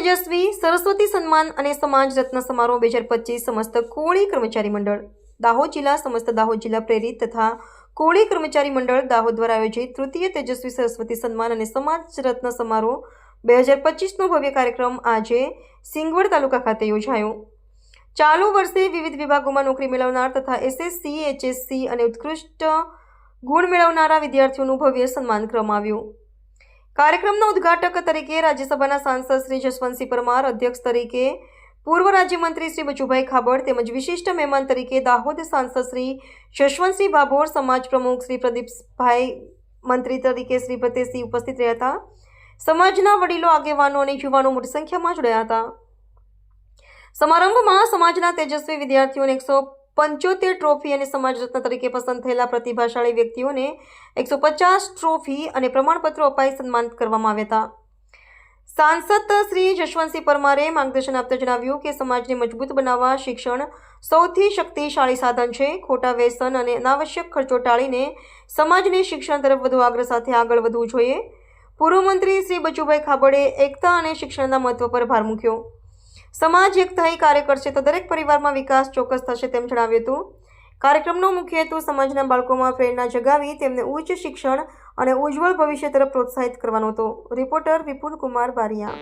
તેજસ્વી સરસ્વતી સન્માન અને સમાજ રત્ન સમારોહ 2025 સમસ્ત કોળી કર્મચારી મંડળ દાહોદ જિલ્લા સમસ્ત દાહોદ જિલ્લા પ્રેરિત તથા કોળી કર્મચારી મંડળ દાહોદ દ્વારા આયોજિત તૃતીય તેજસ્વી સરસ્વતી સન્માન અને સમાજ રત્ન સમારોહ 2025નો ભવ્ય કાર્યક્રમ આજે સિંગવડ તાલુકા ખાતે યોજાયો। ચાલુ વર્ષે વિવિધ વિભાગોમાં નોકરી મેળવનાર તથા એસએસસી, એચએસસી અને ઉત્કૃષ્ટ ગુણ મેળવનારા વિદ્યાર્થીઓનું ભવ્ય સન્માન કરવામાં આવ્યું। કાર્યક્રમના ઉદ્ઘાટક તરીકે રાજ્યસભાના સાંસદ શ્રી જસવંતસિંહ પરમાર, અધ્યક્ષ તરીકે પૂર્વ રાજ્યમંત્રી શ્રી બચુભાઈ ખાબડ તેમજ વિશિષ્ટ મહેમાન તરીકે દાહોદ સાંસદ શ્રી જશવંતસિંહ ભાભોર, સમાજ પ્રમુખ શ્રી પ્રદીપભાઈ, મંત્રી તરીકે શ્રી ફતેહસિંહ ઉપસ્થિત રહ્યા હતા। સમાજના વડીલો, આગેવાનો અને યુવાનો મોટી સંખ્યામાં જોડાયા હતા। સમારંભમાં સમાજના તેજસ્વી વિદ્યાર્થીઓને 175 ટ્રોફી અને સમાજ રત્ન તરીકે પસંદ થયેલા પ્રતિભાશાળી વ્યક્તિઓને 150 ટ્રોફી અને પ્રમાણપત્રો અપાઈ સન્માનિત કરવામાં આવ્યા હતા। સાંસદ શ્રી જશવંતસિંહ પરમારે માર્ગદર્શન આપતા જણાવ્યું કે સમાજને મજબૂત બનાવવા શિક્ષણ સૌથી શક્તિશાળી સાધન છે। ખોટા વ્યસન અને અનાવશ્યક ખર્ચો ટાળીને સમાજને શિક્ષણ તરફ વધુ આગ્રહ સાથે આગળ વધવું જોઈએ। પૂર્વ મંત્રી શ્રી બચુભાઈ ખાબડે એકતા અને શિક્ષણના મહત્વ પર ભાર મૂક્યો। સમાજ એક થઈ કાર્ય કરશે તો દરેક પરિવારમાં વિકાસ ચોક્કસ થશે તેમ જણાવ્યું હતું। કાર્યક્રમનો મુખ્ય હેતુ સમાજના બાળકોમાં પ્રેરણા જગાવી તેમને ઉચ્ચ શિક્ષણ અને ઉજ્જવળ ભવિષ્ય તરફ પ્રોત્સાહિત કરવાનો હતો। રિપોર્ટર વિપુલ કુમાર બારિયા।